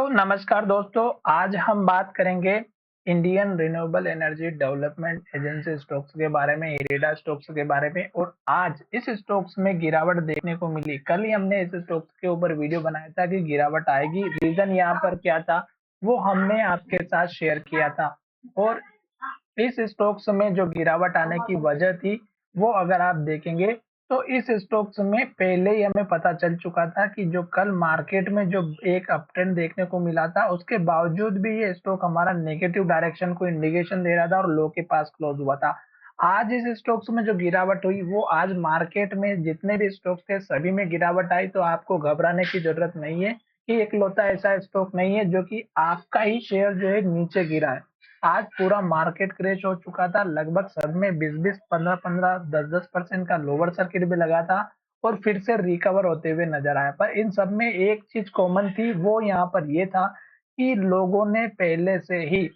नमस्कार दोस्तों, आज हम बात करेंगे Indian renewable energy development agency stocks के बारे में, इरेडा स्टॉक्स के बारे में। और आज इस स्टॉक्स में गिरावट देखने को मिली। कल ही हमने इस स्टॉक्स के ऊपर वीडियो बनाया था कि गिरावट आएगी, रीजन यहाँ पर क्या था वो हमने आपके साथ शेयर किया था। और इस स्टॉक्स में जो गिरावट आने की वजह थी वो अगर आप देखेंगे तो इस स्टॉक्स में पहले ही हमें पता चल चुका था कि जो कल मार्केट में जो एक अपट्रेंड देखने को मिला था, उसके बावजूद भी ये स्टॉक हमारा नेगेटिव डायरेक्शन को इंडिकेशन दे रहा था और लो के पास क्लोज हुआ था। आज इस स्टॉक्स में जो गिरावट हुई वो आज मार्केट में जितने भी स्टॉक्स थे सभी में गिरावट आई, तो आपको घबराने की जरूरत नहीं है कि एकलौता ऐसा स्टॉक नहीं है जो कि आपका ही शेयर जो है नीचे गिरा है। आज पूरा मार्केट क्रैश हो चुका था, लगभग सब में 20-20, 15-15, 10-10% का लोअर सर्किट भी लगा था और फिर से रिकवर होते हुए नजर आया। पर इन सब में एक चीज कॉमन थी, वो यहाँ पर ये था कि लोगों ने पहले से ही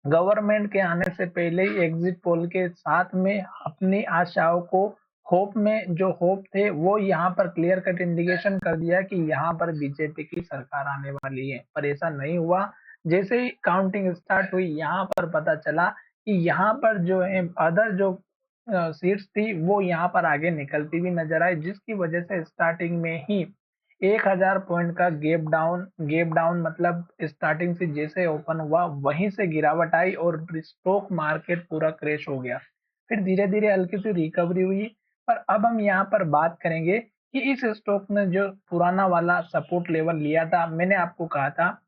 गवर्नमेंट के आने से पहले ही एग्जिट पोल के साथ में अपनी आशाओं को होप में जो होप थे वो यहाँ पर क्लियर कट इंडिकेशन कर दिया कि यहाँ पर बीजेपी की सरकार आने वाली है, पर ऐसा नहीं हुआ। जैसे ही काउंटिंग स्टार्ट हुई यहाँ पर पता चला कि यहाँ पर जो है अदर जो सीट्स थी वो यहाँ पर आगे निकलती हुई नजर आई, जिसकी वजह से स्टार्टिंग में ही 1000 पॉइंट का गैप डाउन मतलब स्टार्टिंग से जैसे ओपन हुआ वहीं से गिरावट आई और स्टॉक मार्केट पूरा क्रैश हो गया। फिर धीरे धीरे हल्की सी रिकवरी हुई। पर अब हम यहाँ पर बात करेंगे कि इस स्टॉक ने जो पुराना वाला सपोर्ट लेवल लिया था, मैंने आपको कहा था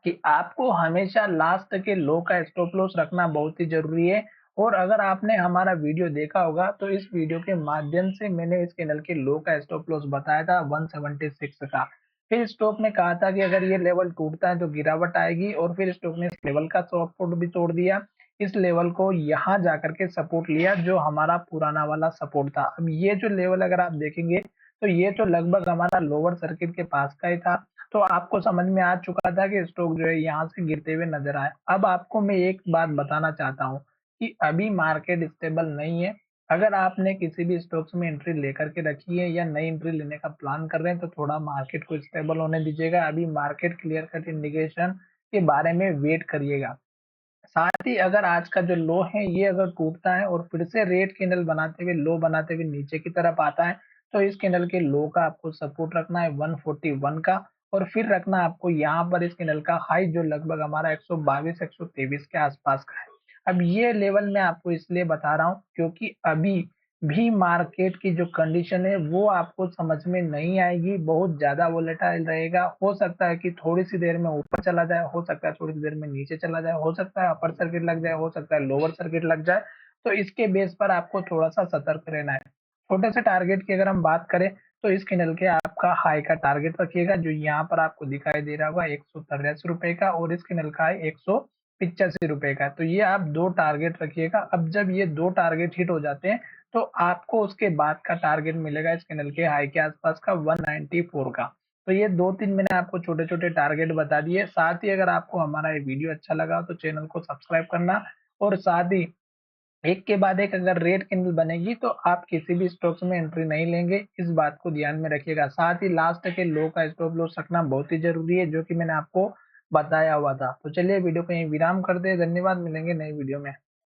कि आपको हमेशा लास्ट के लो का स्टॉप लॉस रखना बहुत ही जरूरी है। और अगर आपने हमारा वीडियो देखा होगा तो इस वीडियो के माध्यम से मैंने इस कैंडल के लो का स्टॉप लॉस बताया था 176 का। फिर स्टॉक ने कहा था कि अगर ये लेवल टूटता है तो गिरावट आएगी, और फिर स्टॉक ने इस लेवल का सपोर्ट भी तोड़ दिया। इस लेवल को यहाँ जाकर के सपोर्ट लिया जो हमारा पुराना वाला सपोर्ट था। अब ये जो लेवल अगर आप देखेंगे तो ये तो लगभग हमारा लोअर सर्किट के पास का ही था। तो आपको समझ में आ चुका था कि स्टॉक जो है यहाँ से गिरते हुए नजर आए। अब आपको मैं एक बात बताना चाहता हूँ कि अभी मार्केट स्टेबल नहीं है। अगर आपने किसी भी स्टॉक्स में एंट्री लेकर के रखी है या नई एंट्री लेने का प्लान कर रहे हैं तो थोड़ा मार्केट को स्टेबल होने दीजिएगा। अभी मार्केट क्लियर कट इंडिकेशन के बारे में वेट करिएगा। साथ ही अगर आज का जो लो है ये अगर टूटता है और फिर से रेड कैंडल बनाते हुए लो बनाते हुए नीचे की तरफ आता है तो इस कैंडल के लो का आपको सपोर्ट रखना है 141 का। और फिर रखना आपको यहाँ पर इस कैंडल का हाई जो लगभग हमारा 122 123 के आसपास का है। अब ये लेवल मैं आपको इसलिए बता रहा हूँ क्योंकि अभी भी मार्केट की जो कंडीशन है वो आपको समझ में नहीं आएगी, बहुत ज्यादा वोलेटाइल रहेगा। हो सकता है कि थोड़ी सी देर में ऊपर चला जाए, हो सकता है थोड़ी सी देर में नीचे चला जाए, हो सकता है अपर सर्किट लग जाए, हो सकता है लोअर सर्किट लग जाए। तो इसके बेस पर आपको थोड़ा सा सतर्क रहना है। छोटे से टारगेट की अगर हम बात करें तो इस कैंडल के आपका हाई का टारगेट रखिएगा जो यहाँ पर आपको दिखाई दे रहा होगा 183 रुपए का, और इस कैंडल का है 185 रुपए का। तो ये आप दो टारगेट रखिएगा। अब जब ये दो टारगेट हिट हो जाते हैं तो आपको उसके बाद का टारगेट मिलेगा इस कैंडल के हाई के आसपास का 194 का। तो ये दो तीन मैंने आपको छोटे छोटे टारगेट बता दिए। साथ ही अगर आपको हमारा ये वीडियो अच्छा लगा तो चैनल को सब्सक्राइब करना, और साथ ही एक के बाद एक अगर रेड कैंडल बनेगी तो आप किसी भी स्टॉक्स में एंट्री नहीं लेंगे, इस बात को ध्यान में रखिएगा। साथ ही लास्ट के लो का स्टॉप लॉस रखना बहुत ही जरूरी है जो कि मैंने आपको बताया हुआ था। तो चलिए वीडियो को यहीं विराम कर दे। धन्यवाद, मिलेंगे नई वीडियो में।